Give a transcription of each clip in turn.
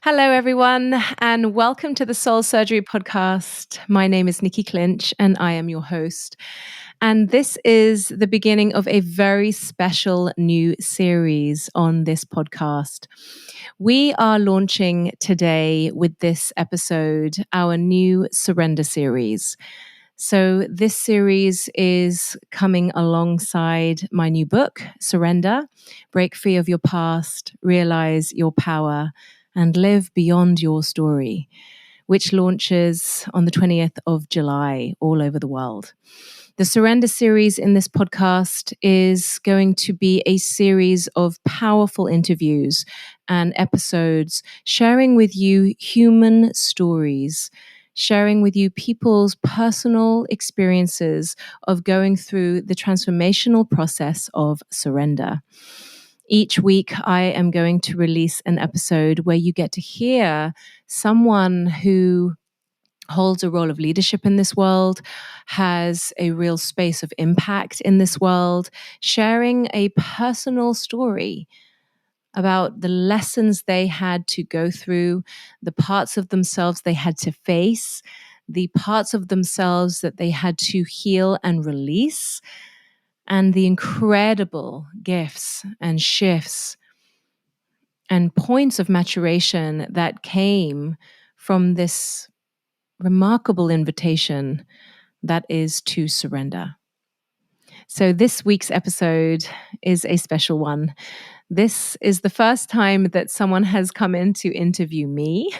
Hello, everyone, and welcome to the Soul Surgery Podcast. My name is Nikki Clinch, and I am your host. And this is the beginning of a very special new series on this podcast. We are launching today with this episode our new Surrender series. So, this series is coming alongside my new book, Surrender: Break Free of Your Past, Realize Your Power, and Live Beyond Your Story, which launches on the 20th of July all over the world. The Surrender series in this podcast is going to be a series of powerful interviews and episodes sharing with you human stories, sharing with you people's personal experiences of going through the transformational process of surrender. Each week, I am going to release an episode where you get to hear someone who holds a role of leadership in this world, has a real space of impact in this world, sharing a personal story about the lessons they had to go through, the parts of themselves they had to face, the parts of themselves that they had to heal and release, and the incredible gifts and shifts and points of maturation that came from this remarkable invitation that is to surrender. So, this week's episode is a special one. This is the first time that someone has come in to interview me.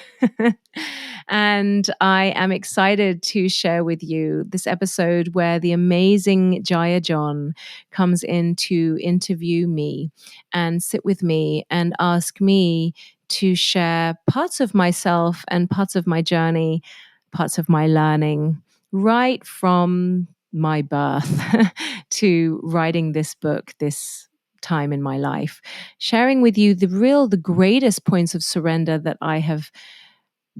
And I am excited to share with you this episode where the amazing Jaiya John comes in to interview me and sit with me and ask me to share parts of myself and parts of my journey, parts of my learning, right from my birth to writing this book, this time in my life, sharing with you the greatest points of surrender that I have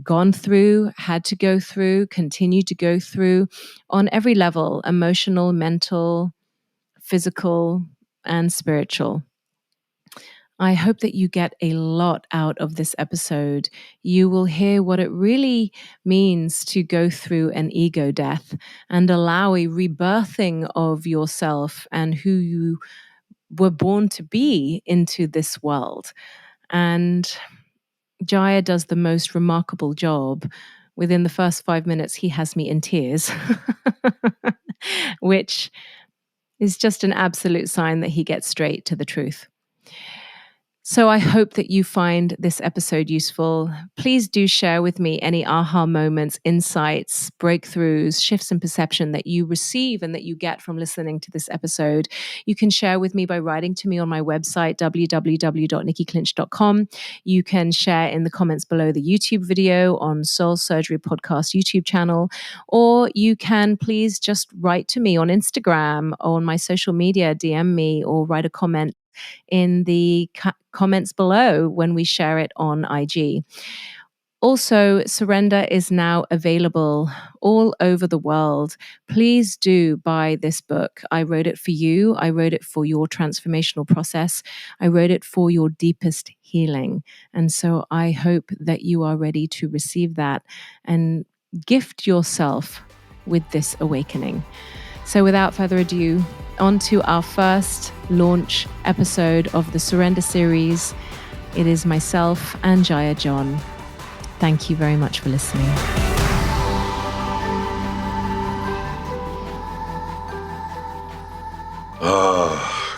gone through, had to go through, continue to go through on every level: emotional, mental, physical, and spiritual. I hope that you get a lot out of this episode. You will hear what it really means to go through an ego death and allow a rebirthing of yourself and who you were born to be into this world. And Jaiya does the most remarkable job. Within the first 5 minutes, he has me in tears, which is just an absolute sign that he gets straight to the truth. So I hope that you find this episode useful. Please do share with me any aha moments, insights, breakthroughs, shifts in perception that you receive and that you get from listening to this episode. You can share with me by writing to me on my website, www.nikkiclinch.com. You can share in the comments below the YouTube video on Soul Surgery Podcast YouTube channel, or you can please just write to me on Instagram or on my social media, DM me or write a comment in the comments below when we share it on IG. Also, Surrender is now available all over the world. Please do buy this book. I wrote it for you. I wrote it for your transformational process. I wrote it for your deepest healing. And so I hope that you are ready to receive that and gift yourself with this awakening. So without further ado, on to our first launch episode of the Surrender series. It is myself and Jaiya John. Thank you very much for listening.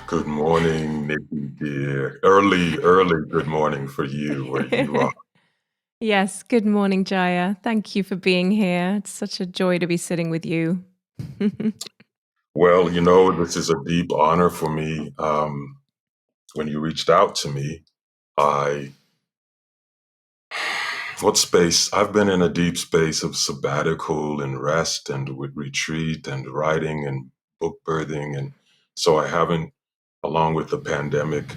Good morning, Nikki dear. Early good morning for you where you are. Yes, good morning, Jaiya. Thank you for being here. It's such a joy to be sitting with you. Well, this is a deep honor for me. When you reached out to me, I've been in a deep space of sabbatical and rest and with retreat and writing and book birthing. And so I haven't, along with the pandemic,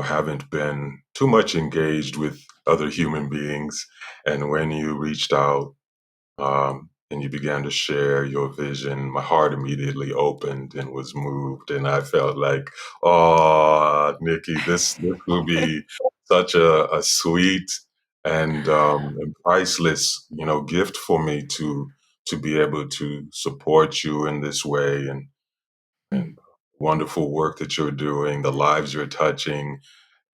haven't been too much engaged with other human beings. And when you reached out, and you began to share your vision, my heart immediately opened and was moved. And I felt like, oh, Nikki, this will be such a sweet and priceless, gift for me to be able to support you in this way Mm. and wonderful work that you're doing, the lives you're touching,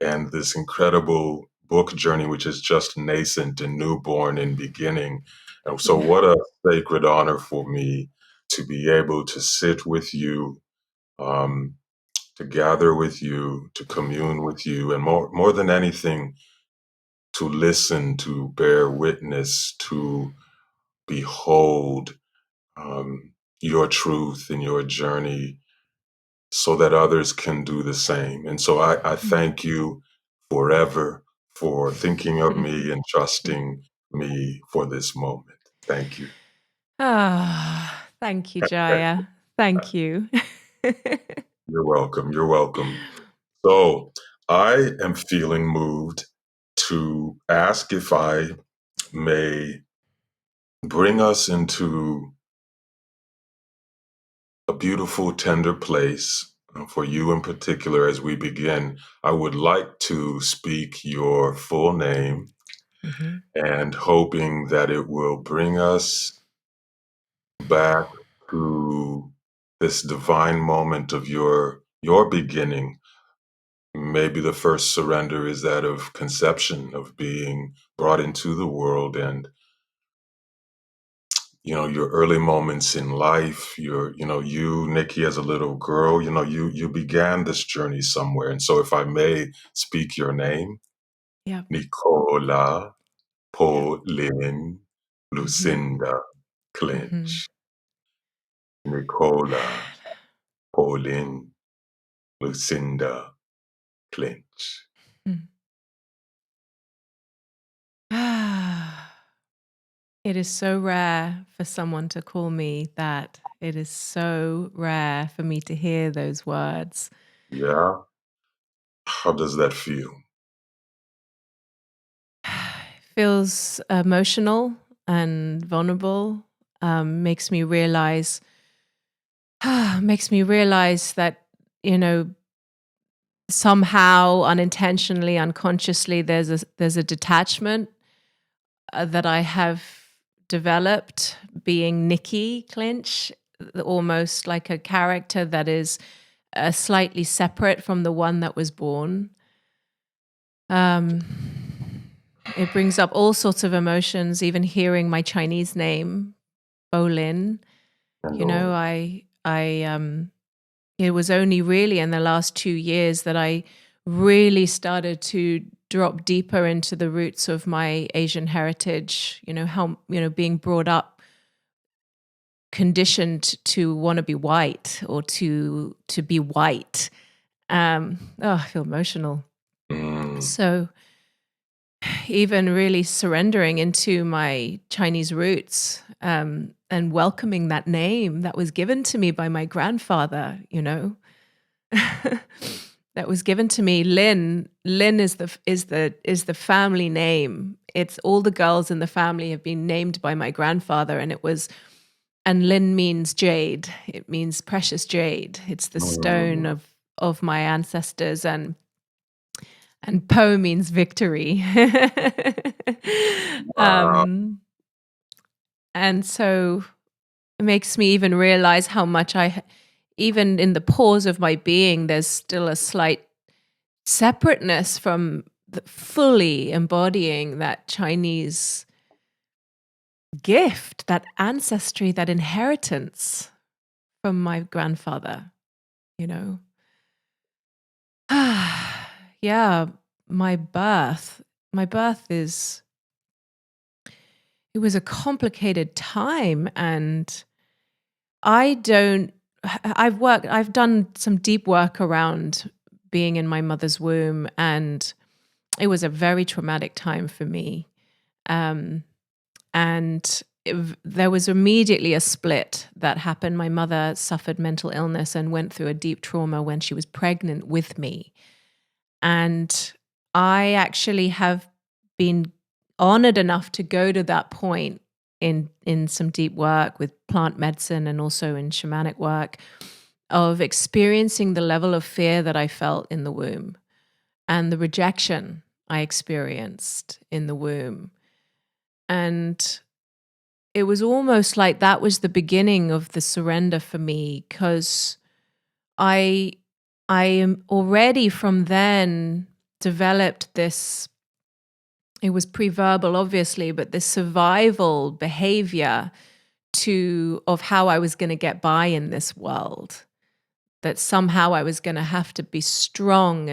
and this incredible book journey, which is just nascent and newborn and beginning. And so, Yeah. what a sacred honor for me to be able to sit with you, um, to gather with you, to commune with you, and more than anything, to listen, to bear witness, to behold your truth and your journey so that others can do the same. And so I Mm. thank you forever for thinking of me and trusting me for this moment. Thank you. Ah, thank you, Jaya. Thank you. You're welcome. You're welcome. So I am feeling moved to ask if I may bring us into a beautiful, tender place. For you in particular, as we begin, I would like to speak your full name Mhm. and hoping that it will bring us back to this divine moment of your beginning. Maybe the first surrender is that of conception, of being brought into the world, and your early moments in life, you, Nikki, as a little girl, you began this journey somewhere. And so if I may speak your name, Yep. Nicola Yep. Pauline Mhm. Lucinda Mhm. Clinch. Nicola Pauline Lucinda Clinch. Mm. Ah, it is so rare for someone to call me that. It is so rare for me to hear those words. Yeah. How does that feel? Feels emotional and vulnerable. Makes me realize, makes me realize that you know somehow, unintentionally, unconsciously, there's a detachment that I have developed, being Nikki Clinch, almost like a character that is slightly separate from the one that was born. Um, it brings up all sorts of emotions, even hearing my Chinese name, Bolin. You know, Hello. it was only really in the last 2 years that I really started to drop deeper into the roots of my Asian heritage. You know, how, being brought up, conditioned to want to be white or to be white. I feel emotional. Mm, So even really surrendering into my Chinese roots, and welcoming that name that was given to me by my grandfather, that was given to me. Lin is the family name. It's all the girls in the family have been named by my grandfather, and Lin means jade. It means precious jade. It's the stone mm, of my ancestors, and Po means victory. wow. um, and so it makes me even realize how much even in the pores of my being, there's still a slight separateness from fully embodying that Chinese gift, that ancestry, that inheritance from my grandfather, you know? Yeah, my birth. My birth it was a complicated time, and I don't I've done some deep work around being in my mother's womb, and it was a very traumatic time for me. Um, and there was immediately a split that happened. My mother suffered mental illness and went through a deep trauma when she was pregnant with me. And I actually have been honored enough to go to that point in some deep work with plant medicine and also in shamanic work, of experiencing the level of fear that I felt in the womb and the rejection. I experienced in the womb. And it was almost like that was the beginning of the surrender for me, because I I am already from then developed this, it was pre-verbal obviously, but this survival behavior to of how I was going to get by in this world, that somehow I was going to have to be strong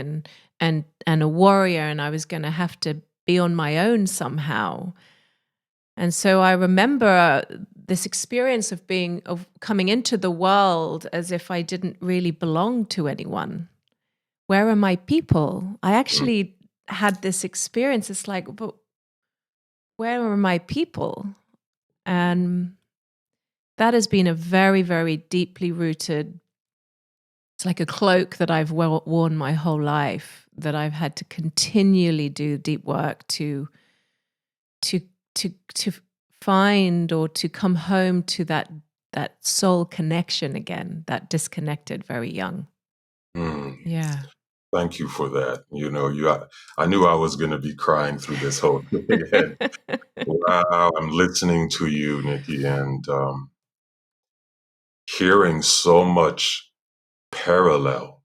and a warrior, and I was going to have to be on my own somehow. And so I remember this experience of coming into the world as if I didn't really belong to anyone. Where are my people? I Mm, actually had this experience. It's like, but where are my people? And that has been a very, very deeply rooted, it's like a cloak that I've worn my whole life, that I've had to continually do deep work to to find, or to come home to that soul connection again, that disconnected very young. mm. Yeah. Thank you for that. I knew I was going to be crying through this whole thing. And wow, I'm listening to you, Nikki, and hearing so much parallel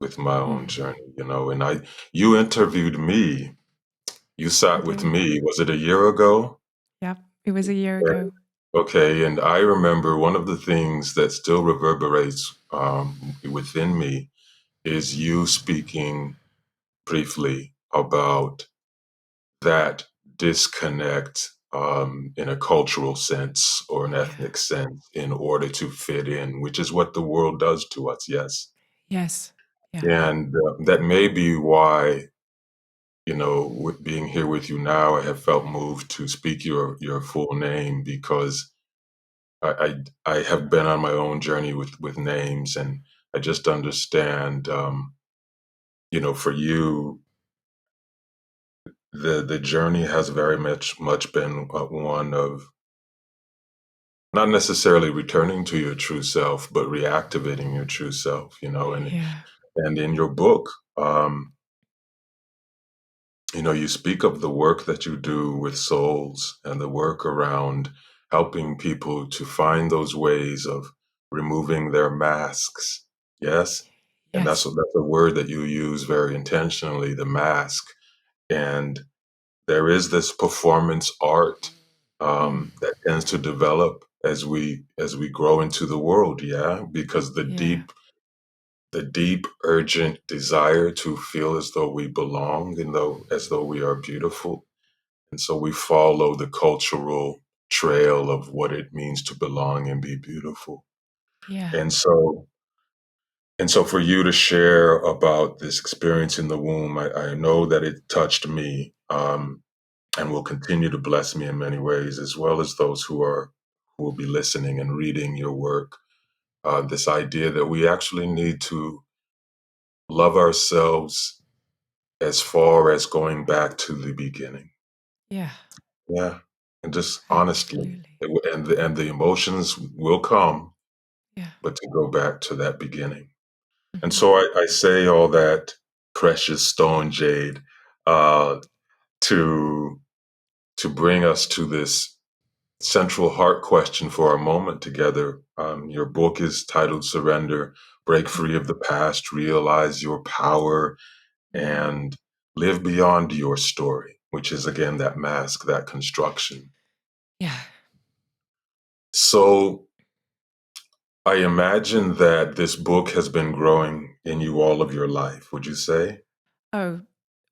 with my own Mm, journey. And you interviewed me. You I sat with did. me. Was it a year ago? Yeah. It was a year ago. Okay, and I remember one of the things that still reverberates within me is you speaking briefly about that disconnect in a cultural sense or an Yeah. ethnic sense in order to fit in, which is what the world does to us, yes. Yes. Yeah. And that may be why, with being here with you now, I have felt moved to speak your full name because I have been on my own journey with names, and I just understand, for you, the journey has very much been one of not necessarily returning to your true self, but reactivating your true self, Yeah. and in your book, um, you speak of the work that you do with souls and the work around helping people to find those ways of removing their masks. Yes. And that's Yes. that's a word that you use very intentionally, the mask. And there is this performance art Mm, that tends to develop as we grow into the world, yeah, because the yeah. deep urgent desire to feel as though we belong and though as though we are beautiful, and so we follow the cultural trail of what it means to belong and be beautiful. Yeah. And so and so for you to share about this experience in the womb, I know that it touched me, and will continue to bless me in many ways, as well as those who will be listening and reading your work. This idea that we actually need to love ourselves as far as going back to the beginning. Yeah. Yeah, and just honestly, Absolutely. and the emotions will come, Yeah. but to go back to that beginning. And Hmm. so I say all that, precious stone jade, uh, to bring us to this central heart question for our moment together. Your book is titled Surrender: Break Free of the Past, Realize Your Power, Mm. and Live Beyond Your Story, which is again that mask, that construction. Yeah. So I imagine that this book has been growing in you all of your life, would you say? Oh,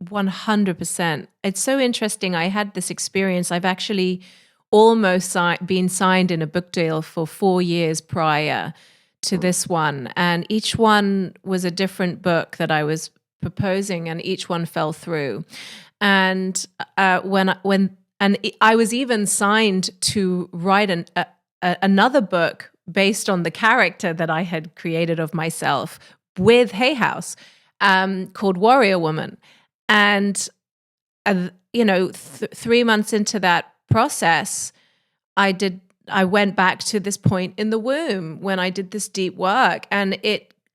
100%. It's so interesting. I had this experience. I've actually almost been signed in a book deal for 4 years prior to Mm, this one. And each one was a different book that I was proposing, and each one fell through. And I was even signed to write another book based on the character that I had created of myself with Hay House, called Warrior Woman. And 3 months into that process, I did. I went back to this point in the womb when I did this deep work, and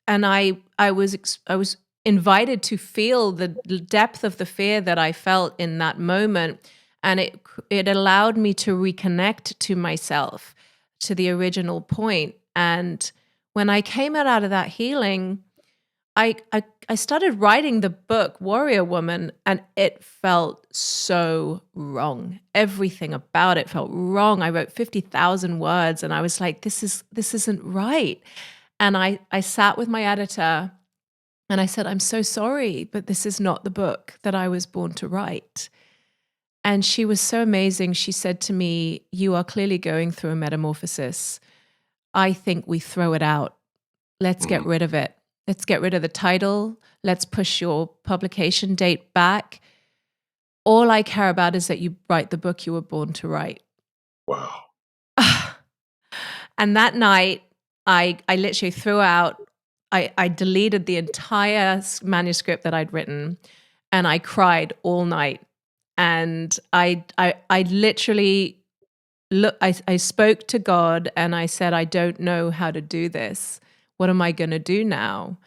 I was invited to feel the depth of the fear that I felt in that moment. And it allowed me to reconnect to myself, to the original point. And when I came out of that healing, I started writing the book Warrior Woman, and it felt so wrong. Everything about it felt wrong. I wrote 50,000 words, and I was like, this isn't right. And I sat with my editor and I said, I'm so sorry, but this is not the book that I was born to write. And she was so amazing. She said to me, you are clearly going through a metamorphosis. I think we throw it out. Let's get rid of it. Let's get rid of the title. Let's push your publication date back. All I care about is that you write the book you were born to write. Wow. And that night, I literally threw out, I deleted the entire manuscript that I'd written, and I cried all night. And I literally I spoke to God and I said, I don't know how to do this. What am I going to do now?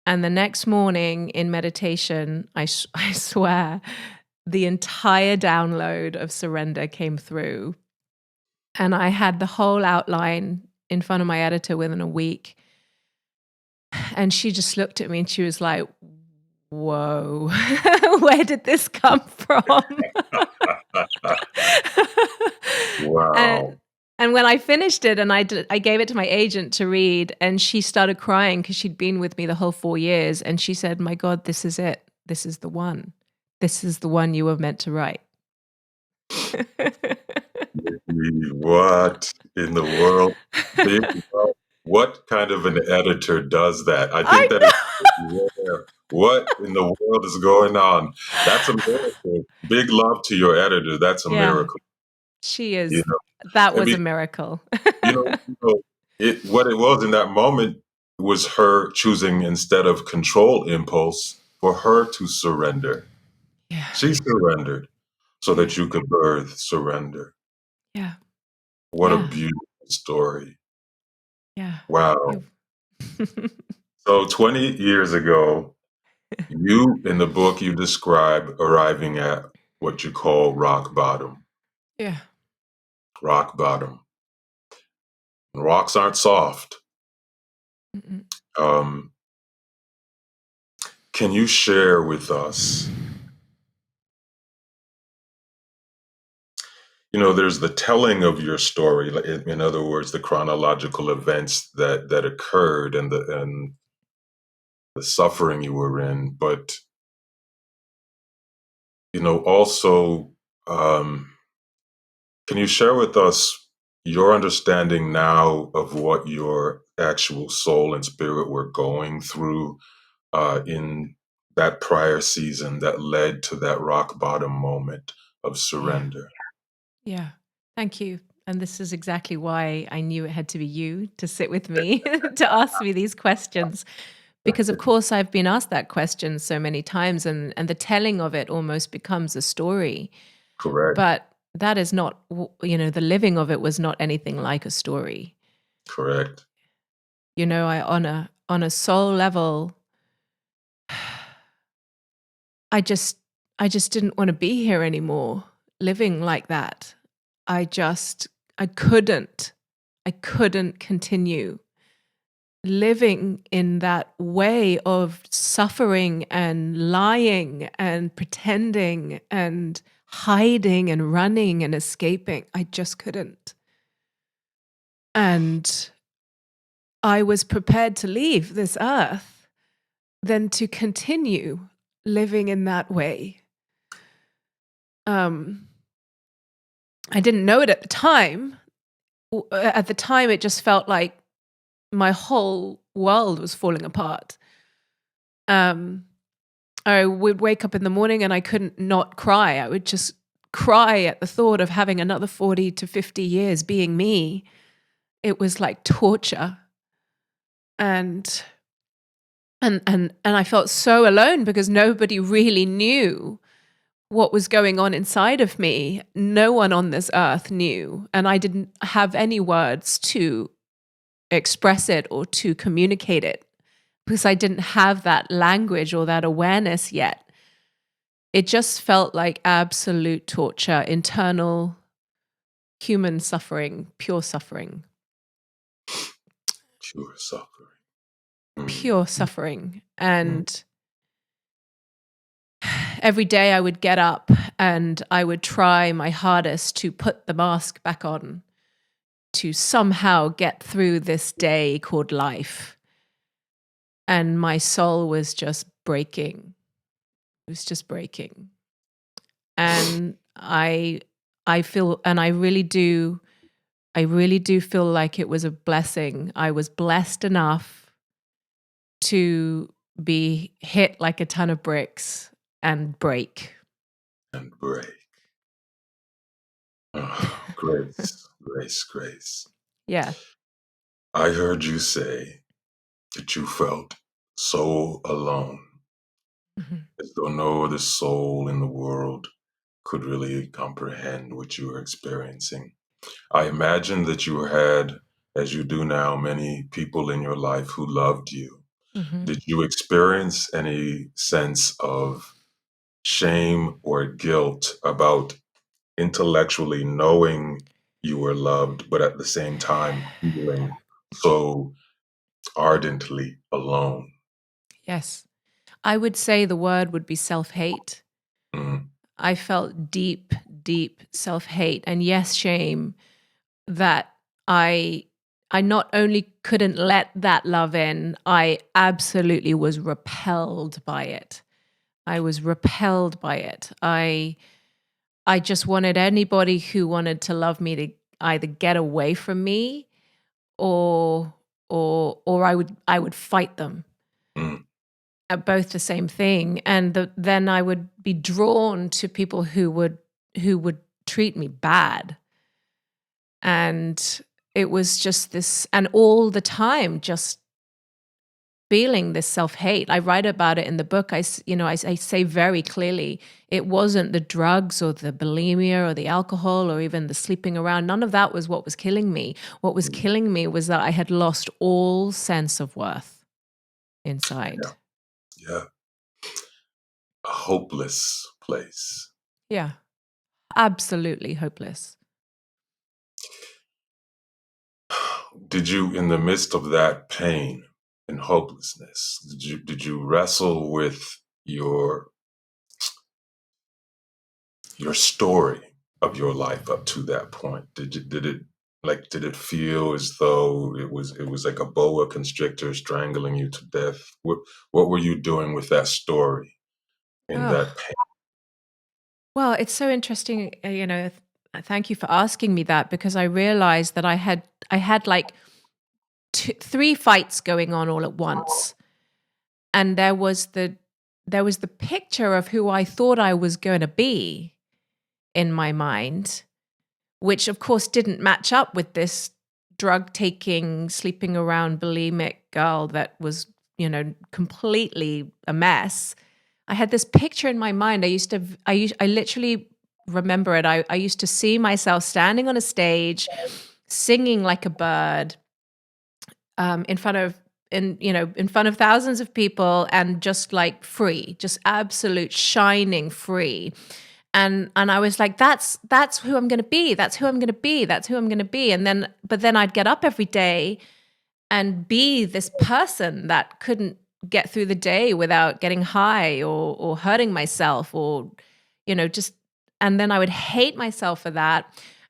And the next morning in meditation, I swear, the entire download of surrender came through. And I had the whole outline in front of my editor within a week. And she just looked at me and she was like, whoa, where did this come from? Wow. And when I finished it and I gave it to my agent to read, and she started crying because she'd been with me the whole 4 years. And she said, my God, this is it. This is the one. This is the one you were meant to write. What in the world? What kind of an editor does that? I think that is rare. What in the world is going on? That's a miracle. Big love to your editor. That's a miracle. She is. You know, That was be, a miracle. what it was in that moment was her choosing, instead of control impulse, for her to surrender. Yeah. She surrendered so that you could birth surrender. Yeah. What a beautiful story. Yeah. Wow. So 20 years ago, you, in the book, you describe arriving at what you call rock bottom. Yeah. Rock bottom. Rocks aren't soft. Um, can you share with us? There's the telling of your story. In other words, the chronological events that occurred and the suffering you were in. But also, can you share with us your understanding now of what your actual soul and spirit were going through in that prior season that led to that rock bottom moment of surrender? Yeah. Thank you. And this is exactly why I knew it had to be you to sit with me, to ask me these questions. Because of course I've been asked that question so many times, and the telling of it almost becomes a story. Correct. But that is not, the living of it was not anything like a story. Correct. On a soul level, I just didn't want to be here anymore, living like that. I couldn't continue living in that way of suffering and lying and pretending and hiding and running and escaping. I just couldn't. And I was prepared to leave this earth than to continue living in that way. I didn't know it at the time. At the time, it just felt like my whole world was falling apart. I would wake up in the morning and I couldn't not cry. I would just cry at the thought of having another 40 to 50 years being me. It was like torture. And I felt so alone because nobody really knew what was going on inside of me. No one on this earth knew. And I didn't have any words to express it or to communicate it. because I didn't have that language or that awareness yet. It just felt like absolute torture, internal human suffering, pure suffering, Pure suffering. Mm. pure suffering. And every day I would get up and I would try my hardest to put the mask back on, to somehow get through this day called life. And my soul was just breaking. It was just breaking. And I feel, and I really do feel like it was a blessing. I was blessed enough to be hit like a ton of bricks and break. And break. Oh, grace, grace, grace. Yeah. I heard you say that you felt so alone, Mhm. as though no other soul in the world could really comprehend what you were experiencing. I imagine that you had, as you do now, many people in your life who loved you. Mhm. Did you experience any sense of shame or guilt about intellectually knowing you were loved, but at the same time feeling so ardently alone? Yes. I would say the word would be self-hate. Mm, I felt deep, deep self-hate and yes, shame that I I not only couldn't let that love in, I absolutely was repelled by it. I was repelled by it. I just wanted anybody who wanted to love me to either get away from me or or I would fight them mm, at both the same thing. And then I would be drawn to people who would treat me bad. And it was just this, and all the time, just feeling this self-hate. I write about it in the book. I say very clearly, it wasn't the drugs or the bulimia or the alcohol or even the sleeping around. None of that was what was killing me. What was mm. killing me was that I had lost all sense of worth inside. Yeah, yeah. A hopeless place. Yeah, absolutely hopeless. Did you, in the midst of that pain and hopelessness, did you wrestle with your your story of your life up to that point? Did it feel as though it was like a boa constrictor strangling you to death? What were you doing with that story in Oh, that pain? well, it's so interesting. Thank you for asking me that because I realized that I had like three fights going on all at once, and there was the picture of who I thought I was going to be in my mind, which of course didn't match up with this drug taking, sleeping around, bulimic girl that was, completely a mess. I had this picture in my mind. I literally remember it. I used to see myself standing on a stage, singing like a bird, in front of in front of thousands of people and just like free, just absolute shining free. And I was like, that's who I'm gonna be. That's who I'm gonna be. That's who I'm gonna be. But then I'd get up every day and be this person that couldn't get through the day without getting high or hurting myself or just, and then I would hate myself for that.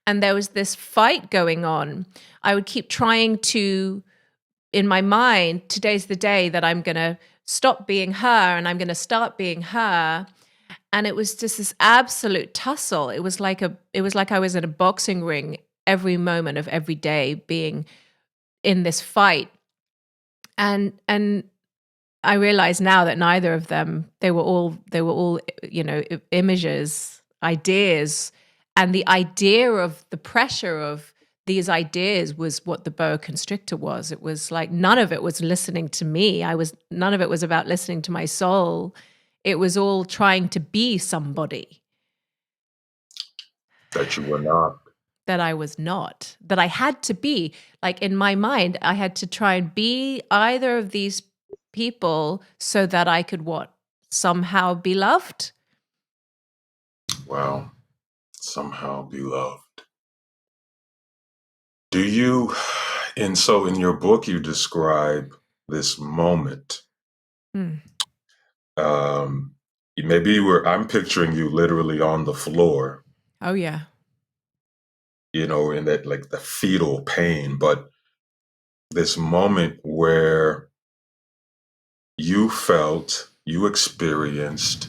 And there was this fight going on. I would keep trying to, in my mind, today's the day that I'm going to stop being her and I'm going to start being her. And it was just this absolute tussle. It was like I was in a boxing ring every moment of every day being in this fight. And I realize now that neither of them, they were all images, ideas, and the idea of the pressure of these ideas was what the boa constrictor was. It was like none of it was listening to me. None of it was about listening to my soul. It was all trying to be somebody That you were not. that I was not, that I had to be. Like in my mind, I had to try and be either of these people so that I could what? Somehow be loved? Wow. Somehow be loved. Do you, and so in your book, you describe this moment. Hmm. Um, Maybe you were, I'm picturing you literally on the floor, Oh, yeah. in that like the fetal pain, but this moment where you experienced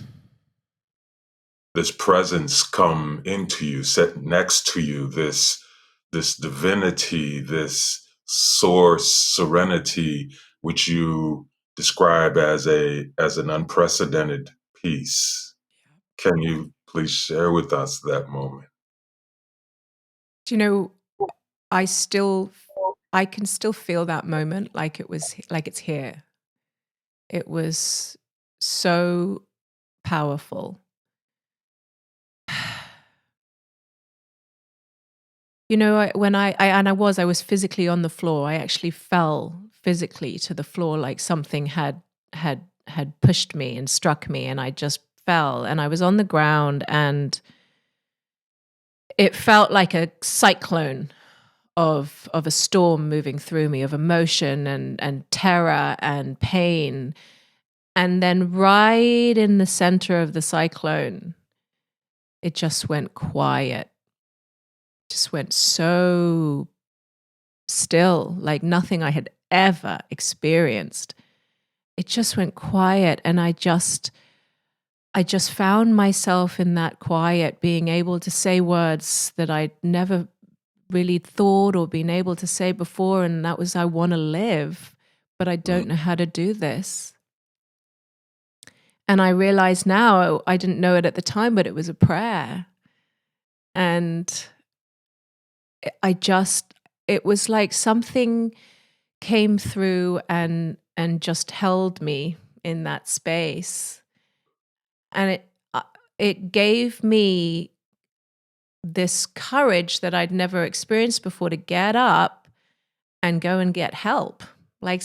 this presence come into you, sit next to you, this divinity, this source serenity, which you describe as an unprecedented peace. Can you please share with us that moment? Do you know, I still, I can still feel that moment like like it's here. It was so powerful. You know, when I was physically on the floor. I actually fell physically to the floor, like something had pushed me and struck me, and I just fell. And I was on the ground, and it felt like a cyclone of a storm moving through me, of emotion and terror and pain. And then, right in the center of the cyclone, it just went quiet. Just went so still, like nothing I had ever experienced. It just went quiet, and I just found myself in that quiet, being able to say words that I'd never really thought or been able to say before, and that was, I want to live, but I Mm. don't know how to do this. And I realize now, I didn't know it at the time, but it was a prayer. And I just, it was like something came through and just held me in that space. And it gave me this courage that I'd never experienced before to get up and go and get help. Like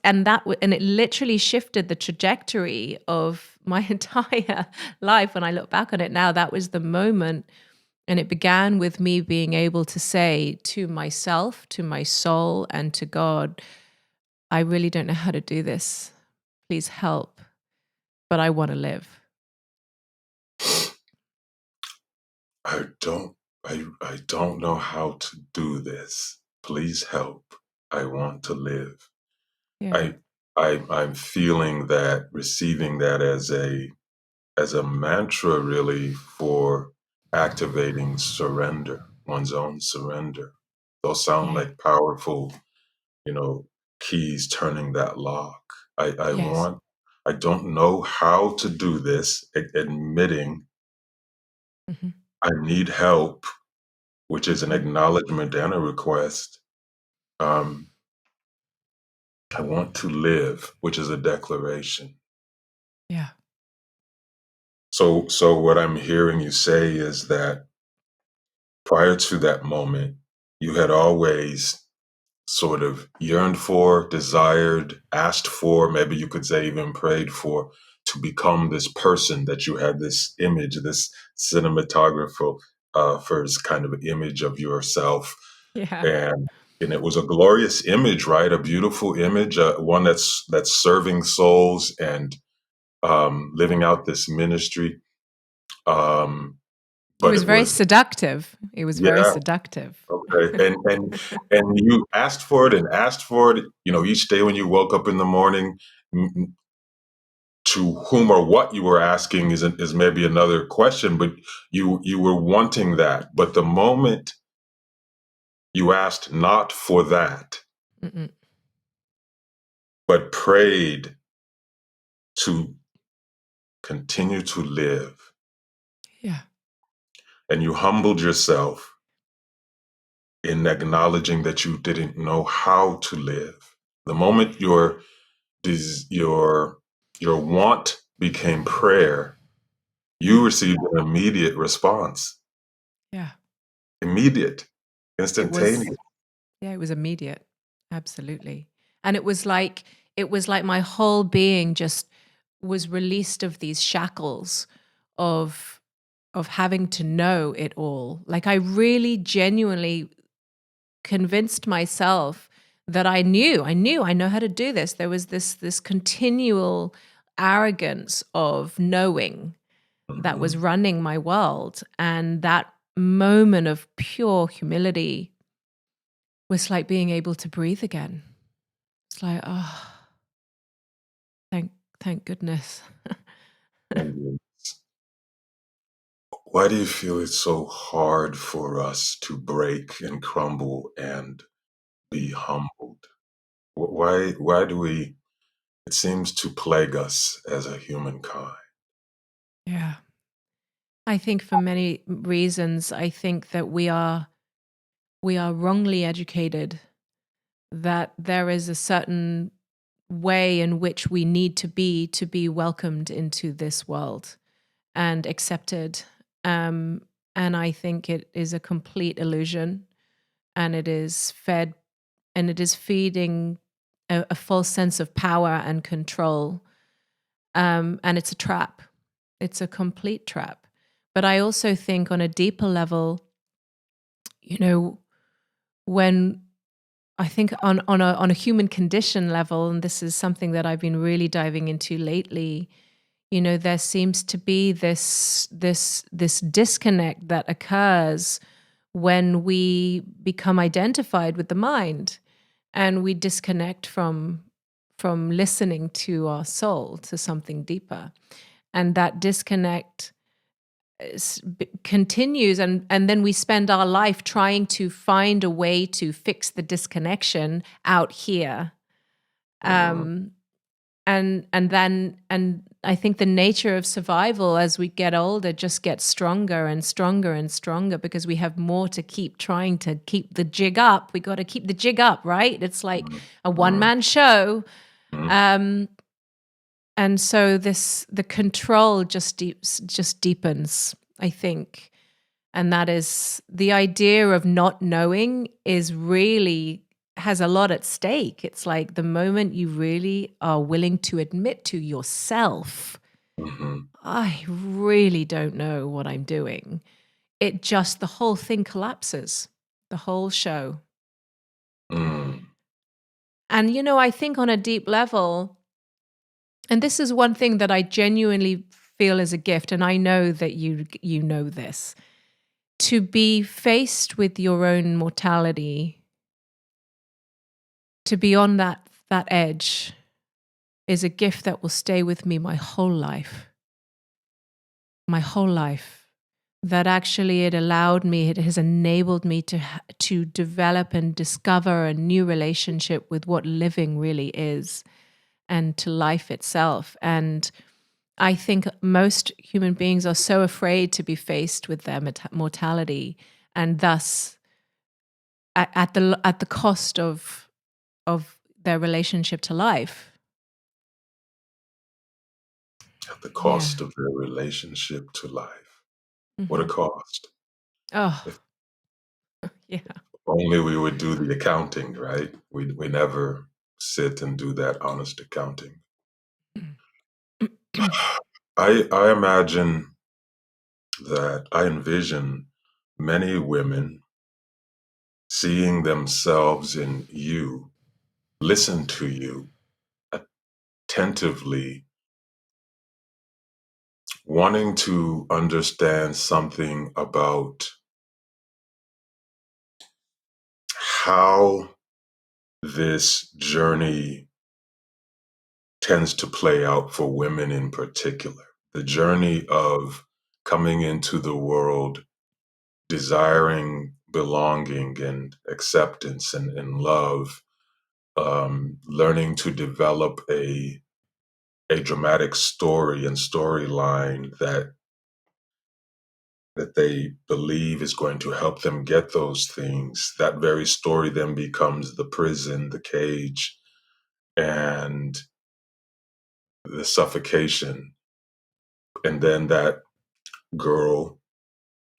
and it literally shifted the trajectory of my entire life. When I look back on it now, that was the moment. And it began with me being able to say to myself, to my soul, and to God, I really don't know how to do this. Please help, but I want to live. I don't I don't know how to do this. Please help. I want to live. Yeah. I I'm feeling that, receiving that as a mantra really for activating surrender, one's own surrender. Those sound Yeah. like powerful, you know, keys turning that lock. I Yes. want, I don't know how to do this, admitting Hmm. I need help, which is an Hmm. acknowledgement and a request. Um, I want to live, which is a declaration. Yeah. So what I'm hearing you say is that prior to that moment, you had always sort of yearned for, desired, asked for, maybe you could say even prayed for, to become this person that you had this image, this cinematographer first kind of image of yourself, Yeah. and it was a glorious image, right? A beautiful image, one that's serving souls and living out this ministry. Um, It but was it very was, seductive. It was very yeah, seductive. okay, and you asked for it and asked for it. Each day when you woke up in the morning, to whom or what you were asking is maybe another question, but you were wanting that. But the moment you asked not for that, Mm-mm. but prayed to continue to live, Yeah. and you humbled yourself in acknowledging that you didn't know how to live. The moment des- your your want became prayer, you Yeah. received an immediate response. Yeah. Immediate, It was, instantaneous. yeah, it was immediate. Absolutely. And it was like it was like my whole being just was released of these shackles of having to know it all. Like I really genuinely convinced myself that I know how to do this. There was this continual arrogance of knowing that was Mhm. running my world, and that moment of pure humility was like being able to breathe again. It's like, oh, thank thank goodness. And why do you feel it's so hard for us to break and crumble and be humbled? Why do we it seems to plague us as a humankind? Yeah. I think for many reasons, I think that we are wrongly educated, that there is a certain way in which we need to be welcomed into this world and accepted. Um, and I think it is a complete illusion, and it is fed and it is feeding a false sense of power and control. And it's a trap. It's a complete trap. But I also think on a deeper level, you know, when I think on a human condition level, and this is something that I've been really diving into lately, there seems to be this disconnect that occurs when we become identified with the mind, and we disconnect from listening to our soul, to something deeper. And that disconnect continues, and then we spend our life trying to find a way to fix the disconnection out here. Mhm, um and I think the nature of survival as we get older just gets stronger and stronger and stronger, because we have more to keep trying to keep the jig up. We got to keep the jig up, right? It's like mhm, a mhm, one-man show. mhm, um and so the control just deepens, I think. And that is the idea of not knowing is really has a lot at stake. It's like the moment you really are willing to admit to yourself, mhm, I really don't know what I'm doing, it just, the whole thing collapses, the whole show. mm, And, I think on a deep level, and this is one thing that I genuinely feel is a gift, and I know that you know this, to be faced with your own mortality, to be on that edge, is a gift that will stay with me my whole life. My whole life. That actually it has enabled me to develop and discover a new relationship with what living really is, and to life itself. And I think most human beings are so afraid to be faced with their mortality, and thus at the cost of their relationship to life. at the Yeah. cost of their relationship to life. What a Hmm. cost. Oh, If yeah. only we would do the accounting, right? We never sit and do that honest accounting. I imagine that I envision many women seeing themselves in you, listen to you attentively, wanting to understand something about how this journey tends to play out for women in particular. The journey of coming into the world desiring belonging and acceptance and love, learning to develop a dramatic story and storyline that they believe is going to help them get those things. That very story then becomes the prison, the cage, and the suffocation. And then that girl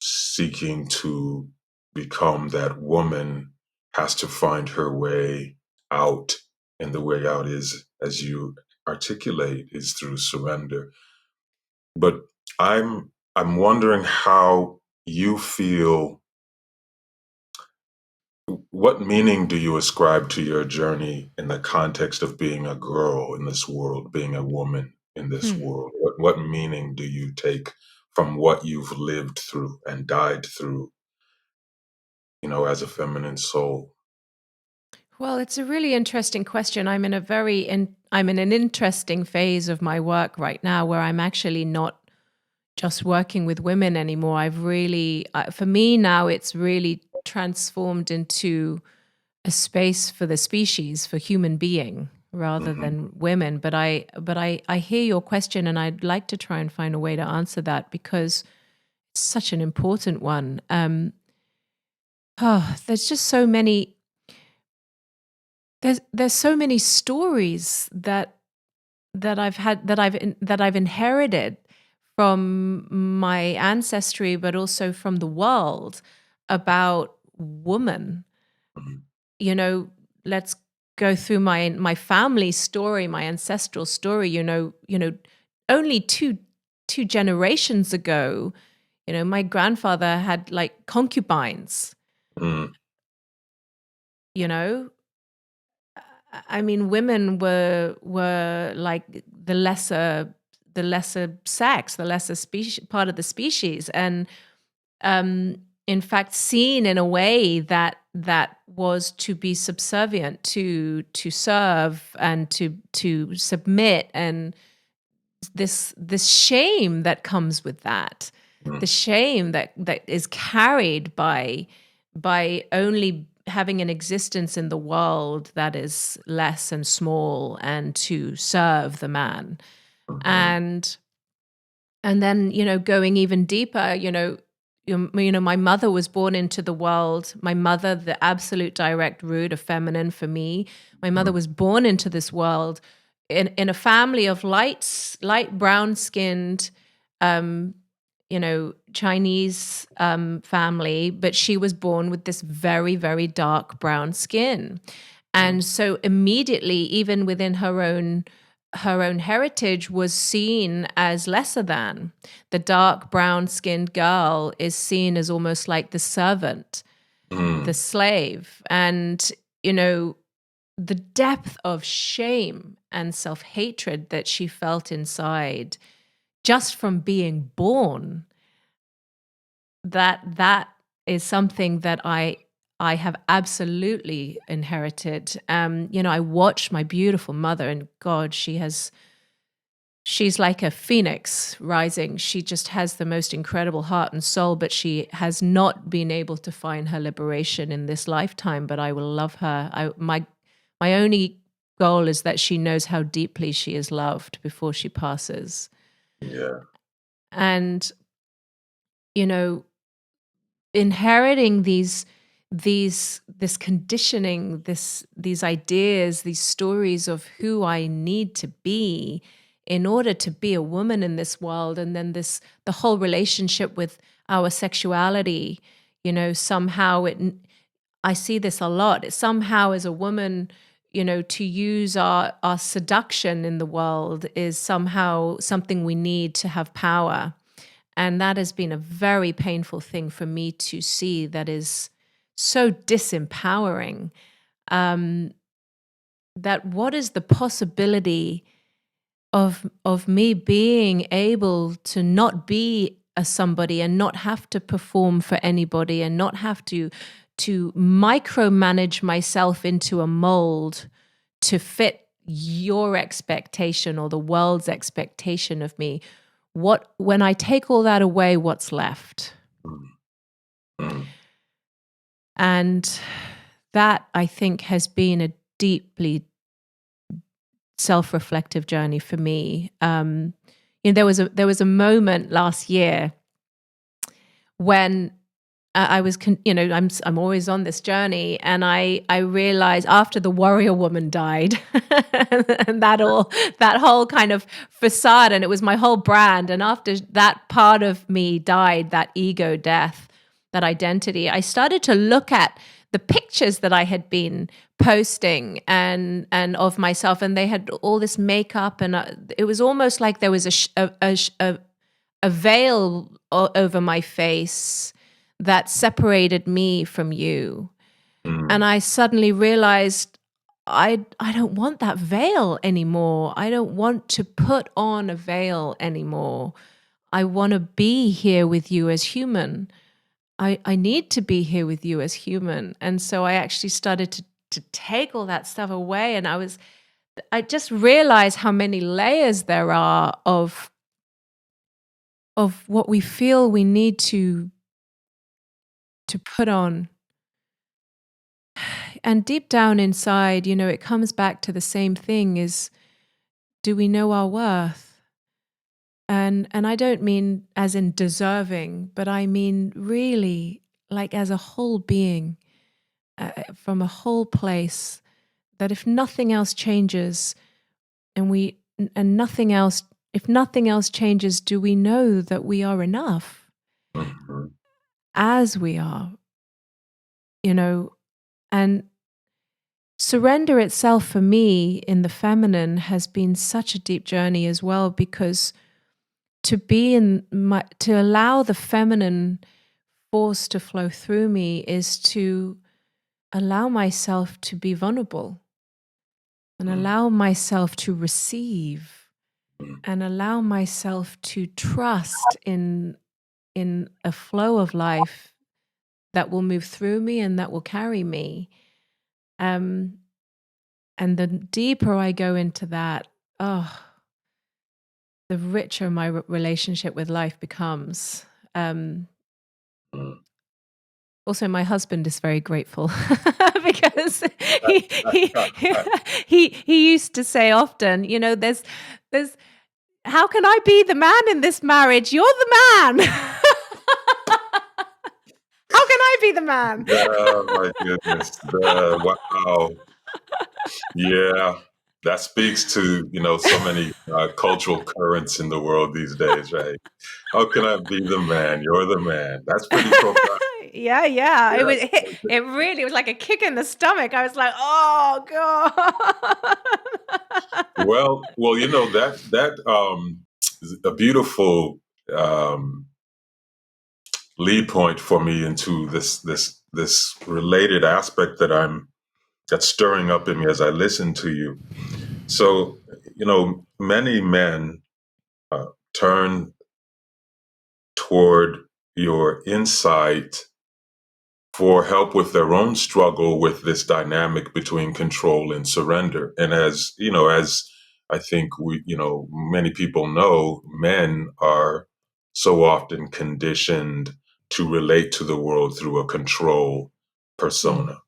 seeking to become that woman has to find her way out. And the way out is, as you articulate, is through surrender. But I'm wondering how you feel. What meaning do you ascribe to your journey in the context of being a girl in this world, being a woman in this Hmm. world? What meaning do you take from what you've lived through and died through, as a feminine soul? Well, it's a really interesting question. I'm in an interesting phase of my work right now where I'm actually not just working with women anymore. I've really, for me now, it's really transformed into a space for the species, for human being, rather Hmm. than women. But I hear your question, and I'd like to try and find a way to answer that because it's such an important one. There's just so many. There's so many stories that I've inherited from my ancestry, but also from the world about woman. Hmm. You know, let's go through my family story, my ancestral story. Only two generations ago, my grandfather had like concubines. Hmm. You know, I mean, women were like the lesser sex, the lesser species, part of the species, and um, in fact, seen in a way that was to be subservient, to serve, and to submit, and this shame that comes with that, the shame that is carried by only having an existence in the world that is less and small and to serve the man. Hmm. And then, going even deeper, my mother was born into the world. My mother, the absolute direct root of feminine for me. My mother was born into this world in a family of light brown skinned, um, Chinese family, but she was born with this very, very dark brown skin. And so immediately, even within her own heritage, was seen as lesser than. The dark brown skinned girl is seen as almost like the servant, the Hmm. slave. And, you know, the depth of shame and self hatred that she felt inside just from being born, that is something that I have absolutely inherited. I watch my beautiful mother, and God, she's like a phoenix rising. She just has the most incredible heart and soul, but she has not been able to find her liberation in this lifetime. But I will love her. My only goal is that she knows how deeply she is loved before she passes. Yeah. And you know, inheriting this conditioning, these ideas, these stories of who I need to be in order to be a woman in this world, and then the whole relationship with our sexuality. Somehow I see this a lot. Somehow, as a woman, to use our seduction in the world is somehow something we need to have power. And that has been a very painful thing for me to see, that is so disempowering. Um, that what is the possibility of me being able to not be a somebody and not have to perform for anybody and not have to micromanage myself into a mold to fit your expectation or the world's expectation of me. When I take all that away, what's left? Hmm. And that, I think, has been a deeply self-reflective journey for me. There was a moment last year when I was, I'm always on this journey, and I realized after the warrior woman died, and that whole kind of facade, and it was my whole brand, and after that part of me died, that ego death, at Identity, I started to look at the pictures that I had been posting and of myself, and they had all this makeup, and it was almost like there was a veil over my face that separated me from you. And mm, I suddenly realized I don't want that veil anymore. I don't want to put on a veil anymore. I want to be here with you as human. I need to be here with you as human. And so I actually started to take all that stuff away. And I just realized how many layers there are of what we feel we need to put on. And deep down inside, it comes back to the same thing: is, do we know our worth? And I don't mean as in deserving, but I mean really like as a whole being, from a whole place, that if nothing else changes, and we and nothing else if nothing else changes, do we know that we are enough mhm, as we are, you know? And surrender itself for me in the feminine has been such a deep journey as well, because to allow the feminine force to flow through me is to allow myself to be vulnerable, and mm, allow myself to receive, mm, and allow myself to trust in a flow of life that will move through me and that will carry me. Um, and the deeper I go into that, oh, the richer my relationship with life becomes. Um, mm. Also, my husband is very grateful because he he used to say often, there's how can I be the man in this marriage? You're the man. How can I be the man? Oh my goodness. Wow. Yeah. That speaks to, so many cultural currents in the world these days, right? How can I be the man? You're the man. That's pretty profound. Yeah, yeah. Yeah. It really was like a kick in the stomach. I was like, oh God. That is a beautiful um lead point for me into this related aspect that's stirring up in me as I listen to you. So, many men uh, turn toward your insight for help with their own struggle with this dynamic between control and surrender. And as I think many people know, men are so often conditioned to relate to the world through a control Mm, persona,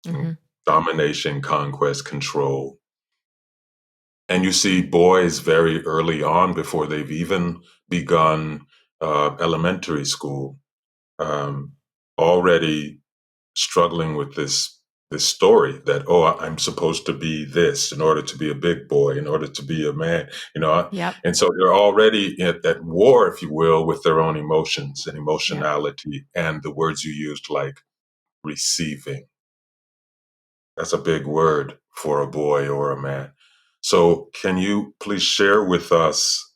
mhm. domination, conquest, control. And you see boys very early on, before they've even begun elementary school, um, already struggling with this story that, oh, I'm supposed to be this in order to be a big boy, in order to be a man, Yep, and so they're already at war, if you will, with their own emotions and yep. emotionality, and the words you used, like receiving. That's a big word for a boy or a man. So can you please share with us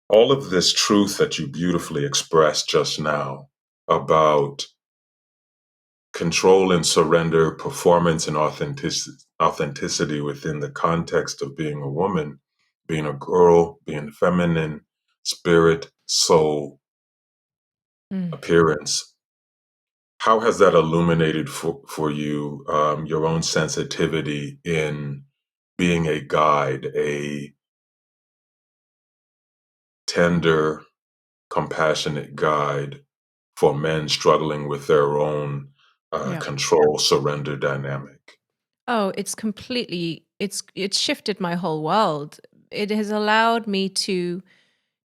all of this truth that you beautifully expressed just now about control and surrender, performance and authenticity within the context of being a woman, being a girl, being feminine, spirit, soul, Mm. appearance. How has that illuminated for you your own sensitivity in being a guide, a tender, compassionate guide for men struggling with their own Yep. control surrender dynamic? Oh, it's shifted my whole world. It has allowed me to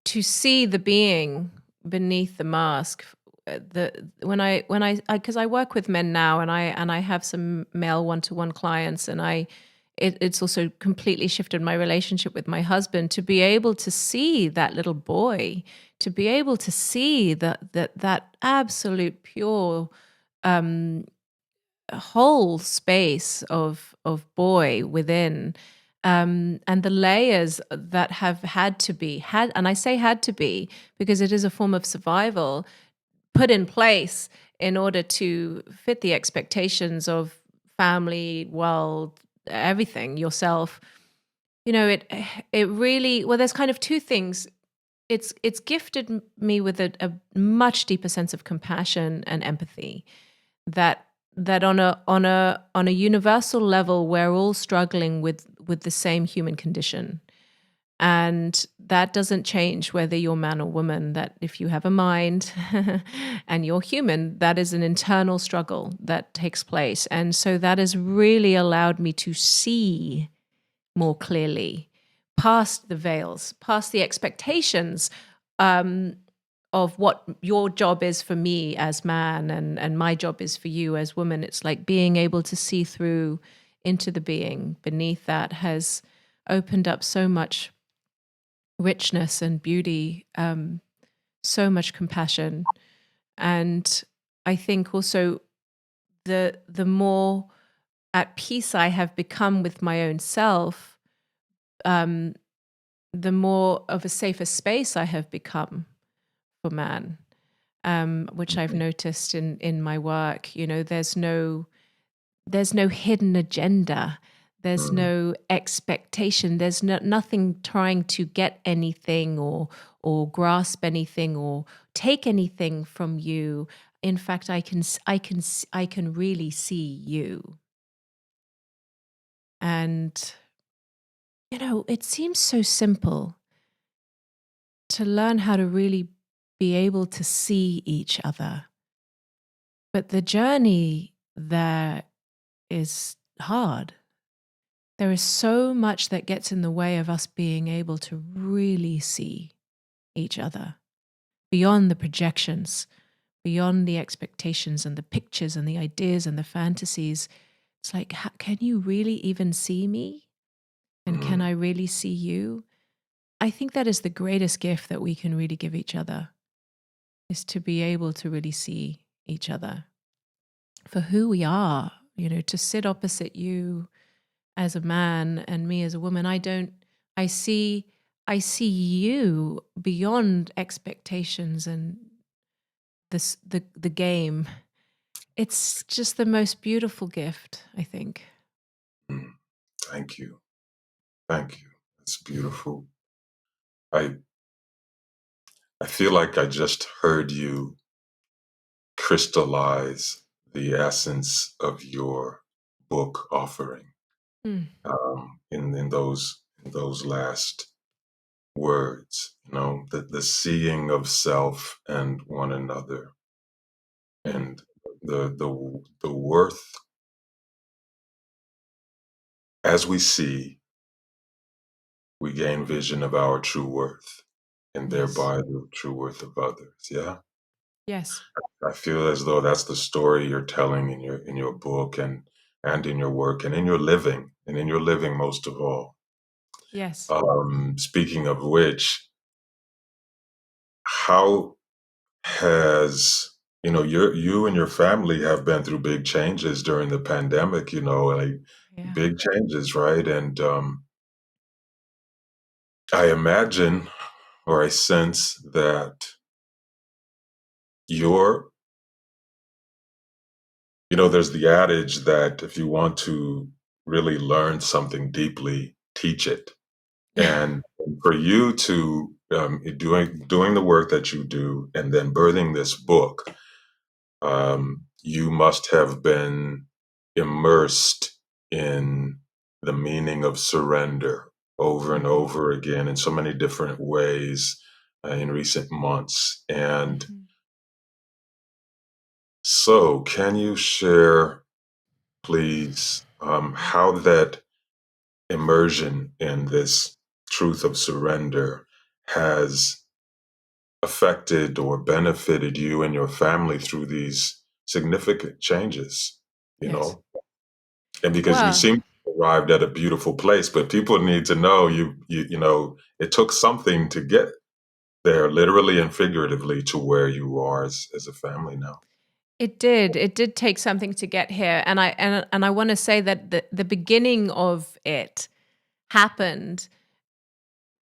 see the being beneath the mask. The When I because I work with men now, and I have some male one-to-one clients, and it's also completely shifted my relationship with my husband, to be able to see that little boy, to be able to see that absolute pure whole space of boy within, and the layers that have had, and I say had to be because it is a form of survival, put in place in order to fit the expectations of family, world, everything, yourself. It really, well, there's kind of two things. It's gifted me with a much deeper sense of compassion and empathy, that on a universal level we're all struggling with the same human condition. And that doesn't change whether you're man or woman, that if you have a mind and you're human, that is an internal struggle that takes place. And so that has really allowed me to see more clearly, past the veils, past the expectations, of what your job is for me as man, and my job is for you as woman. It's like being able to see through into the being beneath that has opened up so much richness and beauty, so much compassion. And I think also the more at peace I have become with my own self, um, the more of a safer space I have become for man, which I've noticed in my work. There's no hidden agenda. There's Mm. no expectation. There's nothing trying to get anything or grasp anything or take anything from you. In fact, I can really see you. And it seems so simple to learn how to really be able to see each other. But the journey there is hard. There is so much that gets in the way of us being able to really see each other beyond the projections, beyond the expectations and the pictures and the ideas and the fantasies. It's like, can you really even see me? And can Mm. I really see you? I think that is the greatest gift that we can really give each other, is to be able to really see each other for who we are, to sit opposite you as a man and me as a woman. I see I see you beyond expectations and the game. It's just the most beautiful gift, I think. Mm. Thank you. Thank you. It's beautiful. I I feel like I just heard you crystallize the essence of your book offering, Mm, in those last words. The seeing of self and one another, mm. and the worth as we see, we gain vision of our true worth, and Yes. thereby the true worth of others. Yeah. Yes. I feel as though that's the story you're telling in your book, and in your work, and in your living most of all. Yes. Speaking of which, how has you and your family have been through big changes during the pandemic, like Yeah. big changes, right? And I imagine, or I sense that you're there's the adage that if you want to really learn something deeply, teach it. Yeah. And for you to doing the work that you do, and then birthing this book, you must have been immersed in the meaning of surrender over and Hmm. over again in so many different ways in recent months. And Hmm. so, can you share, please, how that immersion in this truth of surrender has affected or benefited you and your family through these significant changes, you Yes. know? And because you Well, seem arrived at a beautiful place, but people need to know it took something to get there, literally and figuratively, to where you are as a family now. It did. It did take something to get here, and I want to say that the beginning of it happened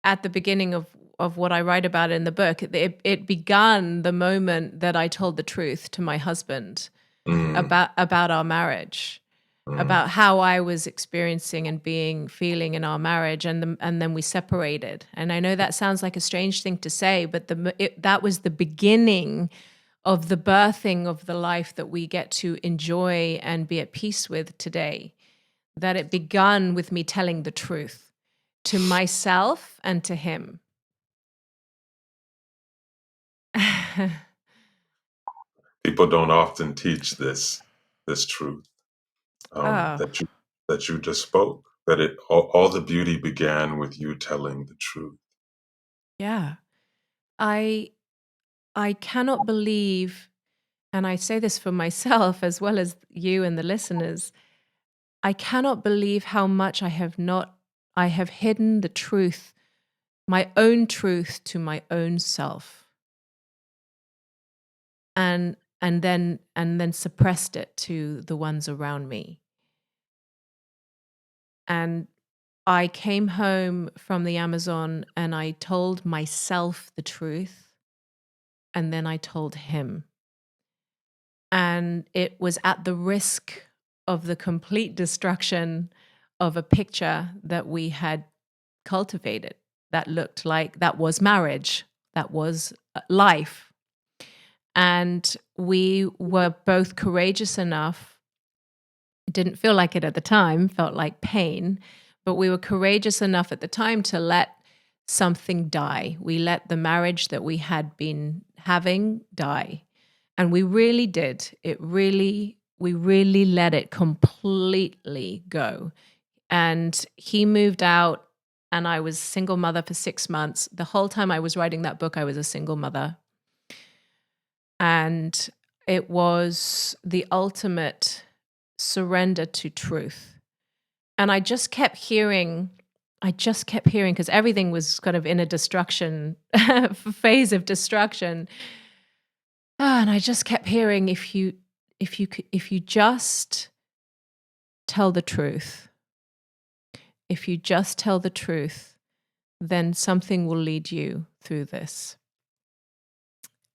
at the beginning of what I write about in the book. It began the moment that I told the truth to my husband Mm, about our marriage, mm. about how I was experiencing and feeling in our marriage, and then we separated. And I know that sounds like a strange thing to say, but that was the beginning of the birthing of the life that we get to enjoy and be at peace with today. That it begun with me telling the truth to myself and to him. People don't often teach this truth, Oh, that you just spoke. That all the beauty began with you telling the truth. yeah. I I cannot believe, and I say this for myself as well as you and the listeners, I cannot believe how much I have hidden the truth, my own truth to my own self, and then suppressed it to the ones around me. And I came home from the Amazon and I told myself the truth, and then I told him. And it was at the risk of the complete destruction of a picture that we had cultivated that looked like that was marriage, that was life. And we were both courageous enough. It didn't feel like it at the time, felt like pain, but we were courageous enough at the time to let something die. We let the marriage that we had been having die. And we really did. We really let it completely go. And he moved out, and I was single mother for 6 months. The whole time I was writing that book, I was a single mother. And it was the ultimate surrender to truth. And I just kept hearing, because everything was kind of in a destruction phase of destruction. And I just kept hearing, if you just tell the truth, if you just tell the truth, then something will lead you through this.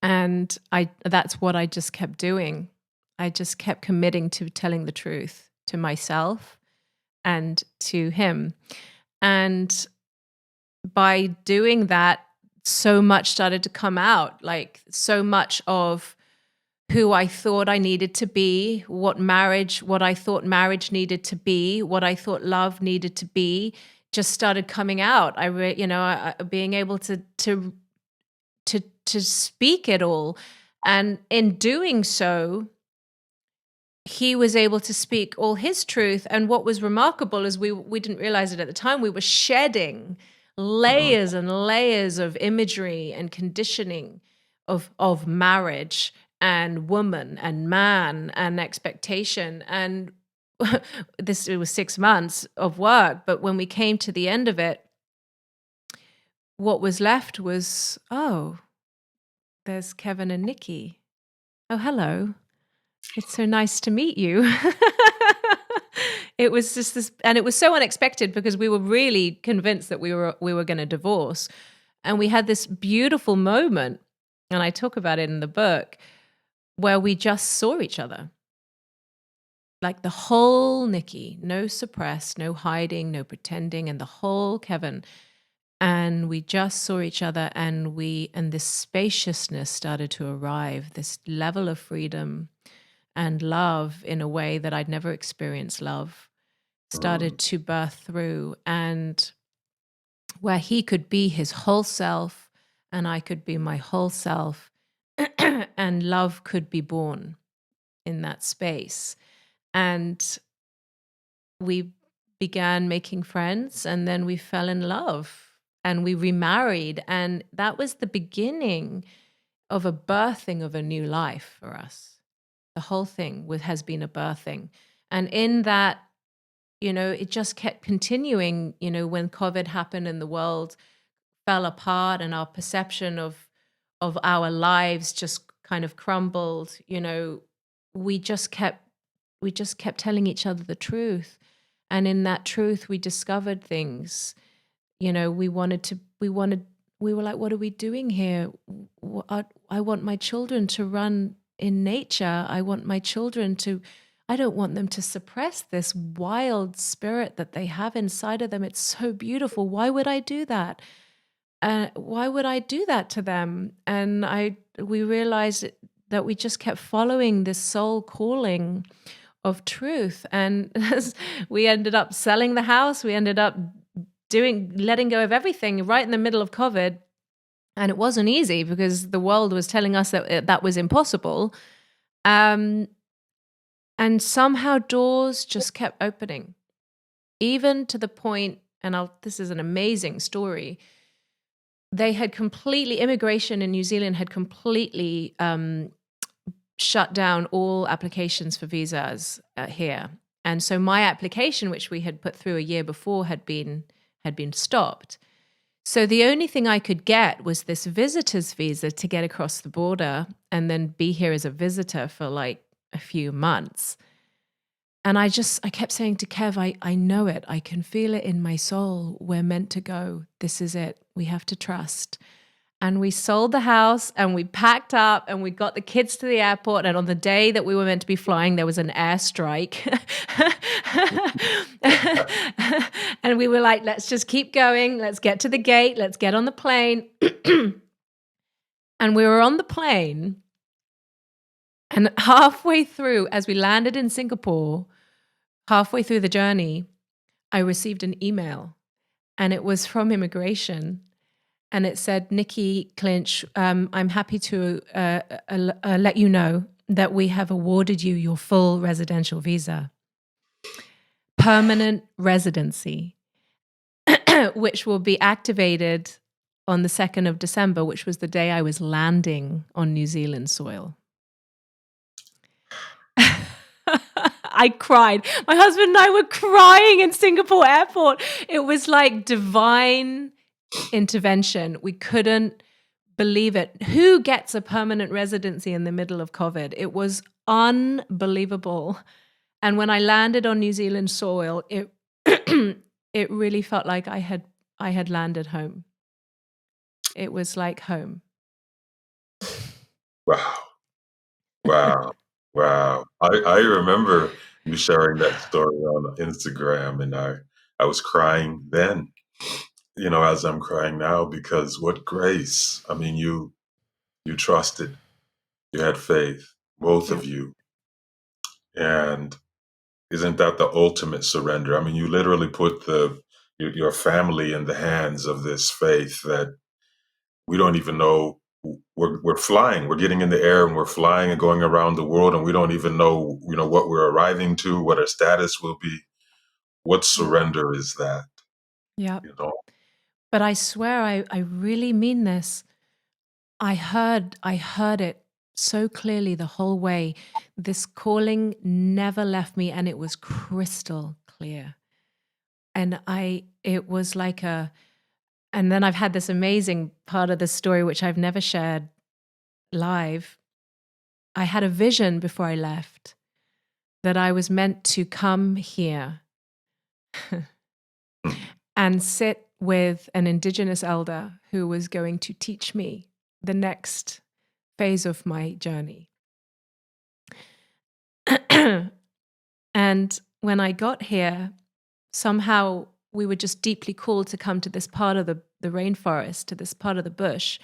And that's what I just kept doing. I just kept committing to telling the truth to myself and to him. And by doing that, so much started to come out, like so much of who I thought I needed to be, what I thought marriage needed to be, what I thought love needed to be, just started coming out. Being able to speak it all, and in doing so, he was able to speak all his truth. And what was remarkable is we didn't realize it at the time. We were shedding Mhm. layers and layers of imagery and conditioning of marriage and woman and man and expectation. And it was 6 months of work. But when we came to the end of it, what was left was, oh, there's Kevin and Nikki. Oh, hello. It's so nice to meet you. It was just this, and it was so unexpected because we were really convinced that we were going to divorce. And we had this beautiful moment, and I talk about it in the book, where we just saw each other. Like the whole Nikki, no suppressed, no hiding, no pretending, and the whole Kevin. And we just saw each other, and this spaciousness started to arrive, this level of freedom and love in a way that I'd never experienced love started Mm. to birth through, and where he could be his whole self and I could be my whole self, and love could be born in that space. And we began making friends, and then we fell in love and we remarried, and that was the beginning of a birthing of a new life for us. The whole thing has been a birthing. And in that it just kept continuing, when COVID happened and the world fell apart and our perception of our lives just kind of crumbled. We just kept telling each other the truth. And in that truth, we discovered things. We were like, what are we doing here? I want my children to run in nature. I don't want them to suppress this wild spirit that they have inside of them. It's so beautiful. Why would I do that? Why would I do that to them? And we realized that we just kept following this soul calling of truth. And we ended up selling the house. We ended up letting go of everything right in the middle of COVID. And it wasn't easy because the world was telling us that was impossible. And somehow doors just kept opening, even to the point, and this is an amazing story. Immigration in New Zealand had completely shut down all applications for visas here. And so my application, which we had put through a year before, had been stopped. So the only thing I could get was this visitor's visa to get across the border and then be here as a visitor for like a few months. And I kept saying to Kev, I know it. I can feel it in my soul. We're meant to go. This is it. We have to trust. And we sold the house and we packed up and we got the kids to the airport. And on the day that we were meant to be flying, there was an airstrike. And we were like, let's just keep going. Let's get to the gate. Let's get on the plane. And we were on the plane. And halfway through, as we landed in Singapore, halfway through the journey, I received an email. And it was from immigration. And it said, Nikki Clinch, I'm happy to let you know that we have awarded you your full residential visa, permanent residency, which will be activated on the 2nd of December, which was the day I was landing on New Zealand soil. I cried. My husband and I were crying in Singapore airport. It was like divine intervention. We couldn't believe it. Who gets a permanent residency in the middle of COVID? It was unbelievable. And when I landed on New Zealand soil, it it really felt like I had landed home. It was like home. Wow. Wow. Wow. I remember you sharing that story on Instagram, and I was crying then, as I'm crying now, because what grace. I mean, you trusted, you had faith, both Yeah. of you. And isn't that the ultimate surrender? I mean, you literally put your family in the hands of this faith that we don't even know. We're flying. We're getting in the air and we're flying and going around the world, and we don't even know, what we're arriving to, what our status will be. What surrender is that? Yeah. You know, But I swear, I really mean this. I heard it so clearly the whole way. This calling never left me, and it was crystal clear. And it was like and then I've had this amazing part of the story, which I've never shared live. I had a vision before I left that I was meant to come here and sit with an Indigenous elder who was going to teach me the next phase of my journey. And when I got here, somehow we were just deeply called to come to this part of the rainforest, to this part of the bush.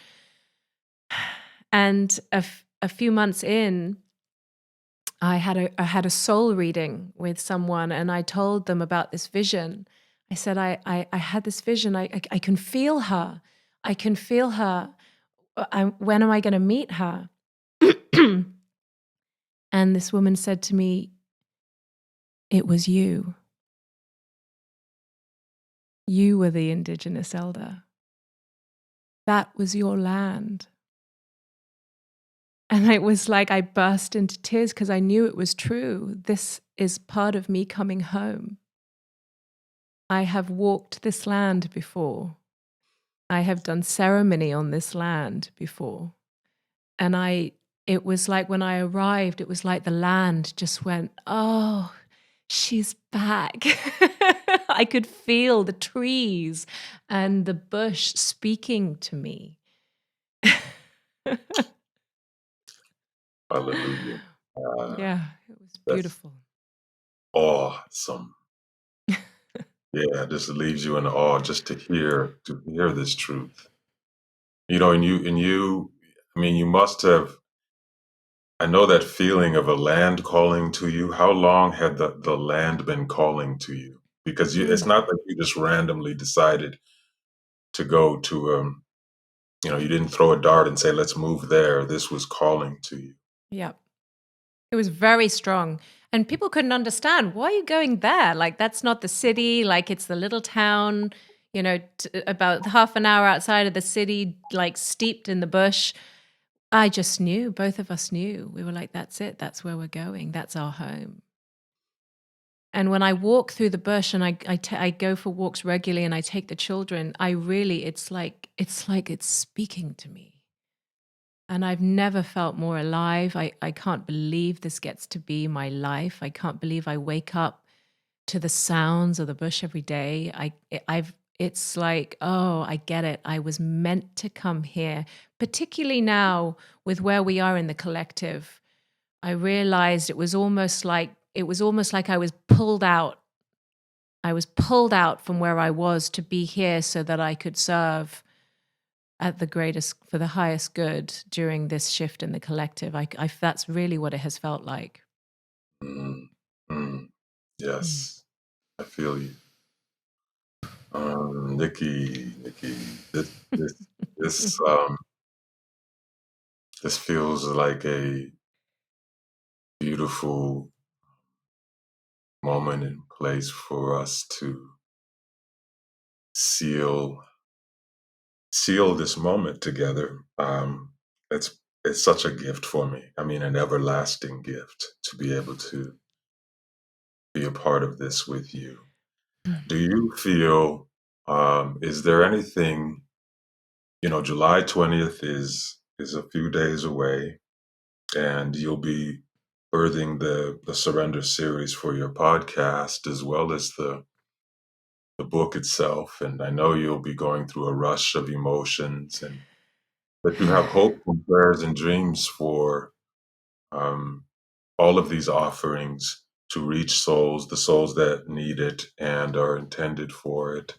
And a few months in, I had a soul reading with someone, and I told them about this vision. I said, I had this vision. I can feel her. I can feel her. When am I going to meet her? And this woman said to me, it was you. You were the Indigenous elder. That was your land. And it was like I burst into tears because I knew it was true. This is part of me coming home. I have walked this land before. I have done ceremony on this land before. And it was like when I arrived, it was like the land just went, oh, she's back. I could feel the trees and the bush speaking to me. Hallelujah. Yeah, it was That's beautiful. awesome. Yeah, just leaves you in awe just to hear this truth. And you, I mean, you must have. I know that feeling of a land calling to you. How long had the land been calling to you? Because it's Mm, not like you just randomly decided to go to, you didn't throw a dart and say, let's move there. This was calling to you. yeah. It was very strong. And people couldn't understand, why are you going there? Like, that's not the city. Like, it's the little town, about half an hour outside of the city, like steeped in the bush. I just knew, both of us knew. We were like, that's it. That's where we're going. That's our home. And when I walk through the bush and I go for walks regularly and I take the children, it's like it's speaking to me. And I've never felt more alive. I can't believe this gets to be my life. I can't believe I wake up to the sounds of the bush every day. It's like, oh, I get it. I was meant to come here, particularly now with where we are in the collective. I realized it was almost like I was pulled out. I was pulled out from where I was to be here so that I could serve at the greatest, for the highest good during this shift in the collective. That's really what it has felt like. Mm, mm, Mm. yes, I feel you. Nikki, this, um, this feels like a beautiful moment and place for us to seal seal this moment together. It's it's such a gift for me. I mean, an everlasting gift to be able to be a part of this with you. Do you feel? Is there anything? July 20th is a few days away, and you'll be birthing the Surrender series for your podcast as well as the book itself. And I know you'll be going through a rush of emotions, and but you have hope and prayers and dreams for um, all of these offerings to reach souls, the souls that need it and are intended for it.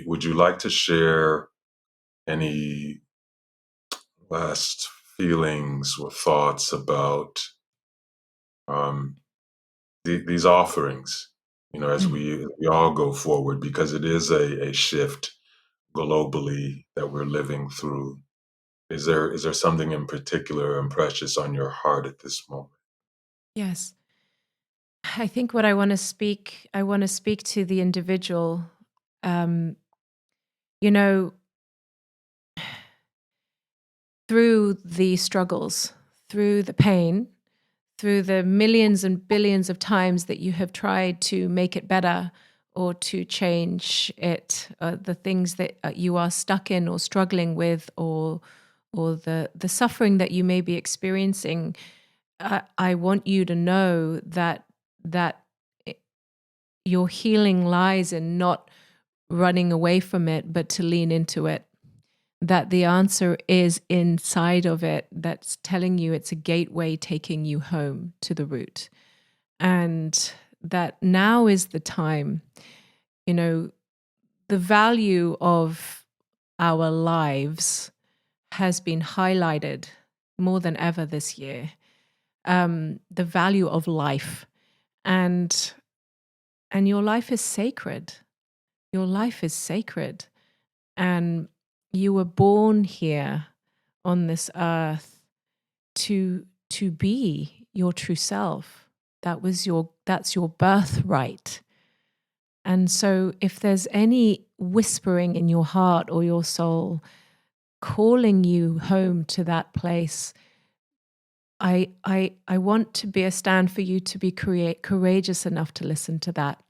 Would you like to share any last feelings or thoughts about um, these offerings? As Mm. we all go forward, because it is a shift globally that we're living through. Is there something in particular and precious on your heart at this moment? Yes. I think what I want to speak to the individual. Um, you know, through the struggles, through the pain, through the millions and billions of times that you have tried to make it better or to change it, the things that you are stuck in or struggling with, or the suffering that you may be experiencing. I want you to know that your healing lies in not running away from it, but to lean into it. That the answer is inside of it, that's telling you it's a gateway taking you home to the root. And that now is the time, you know, the value of our lives has been highlighted more than ever this year. The value of life. And your life is sacred. Your life is sacred. And you were born here on this earth to be your true self. That's your birthright. And so if there's any whispering in your heart or your soul calling you home to that place, I want to be a stand for you to be courageous enough to listen to that.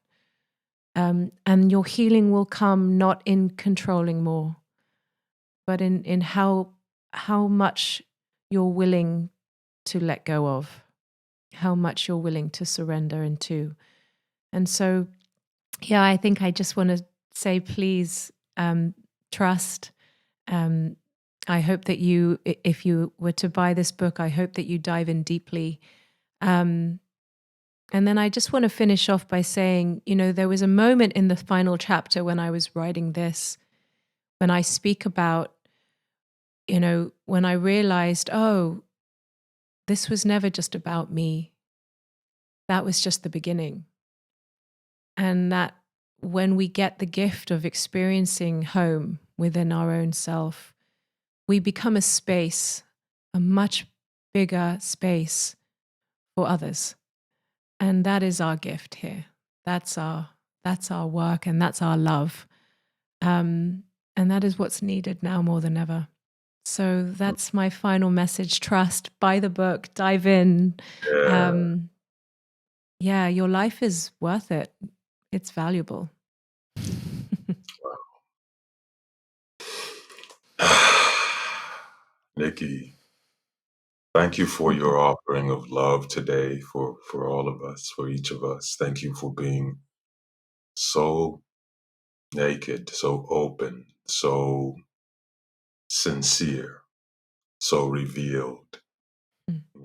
And your healing will come not in controlling more, but in how much you're willing to let go of, how much you're willing to surrender into. And so, yeah, I think I just want to say, please, trust. I hope that you, if you were to buy this book, I hope that you dive in deeply. And then I just want to finish off by saying, there was a moment in the final chapter when I was writing this, when I speak about, when I realized, oh, this was never just about me. That was just the beginning. And that when we get the gift of experiencing home within our own self, we become a space, a much bigger space for others. And that is our gift here. That's our work, and that's our love. And that is what's needed now more than ever. So that's my final message. Trust, buy the book, dive in. Yeah. Yeah, your life is worth it. It's valuable. Nikki, thank you for your offering of love today for all of us, for each of us. Thank you for being so naked, so open, so sincere, so revealed.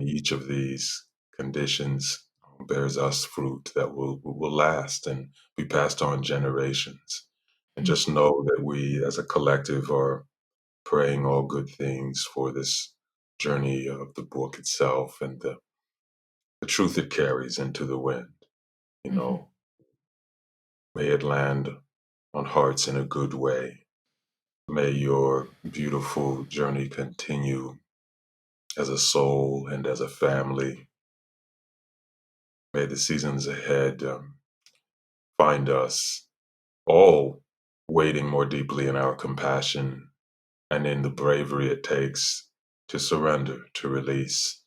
Each of these conditions bears us fruit that will last and be passed on generations. And just know that we as a collective are praying all good things for this journey of the book itself and the truth it carries into the wind. You know, may it land on hearts in a good way. May your beautiful journey continue as a soul and as a family. May the seasons ahead find us all waiting more deeply in our compassion and in the bravery it takes to surrender, to release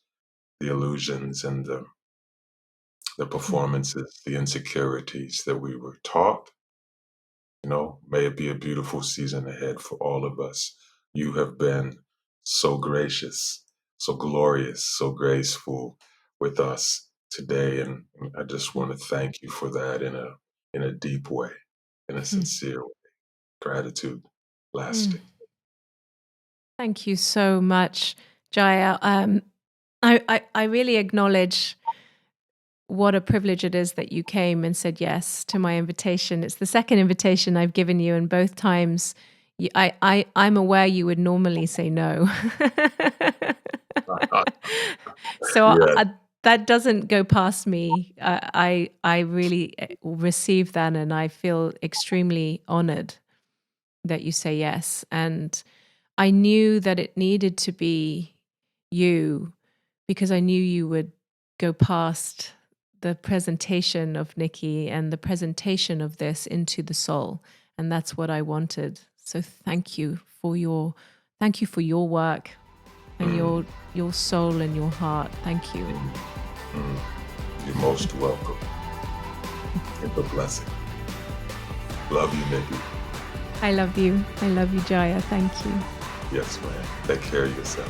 the illusions and the performances, the insecurities that we were taught. May it be a beautiful season ahead for all of us. You have been so gracious, so glorious, so graceful with us today, and I just want to thank you for that in a deep way, in a sincere way. Gratitude lasting. Thank you so much, Jaya. I really acknowledge what a privilege it is that you came and said yes to my invitation. It's the second invitation I've given you, and both times I'm aware you would normally say no. So Yeah. that doesn't go past me. I really receive that, and I feel extremely honored that you say yes. And I knew that it needed to be you because I knew you would go past the presentation of Nikki and the presentation of this into the soul. And that's what I wanted. So thank you for your work and your soul and your heart. Thank you. You're most welcome. It's a blessing. Love you, Nikki. I love you. I love you, Jaya. Thank you. Yes, man. Take care of yourself.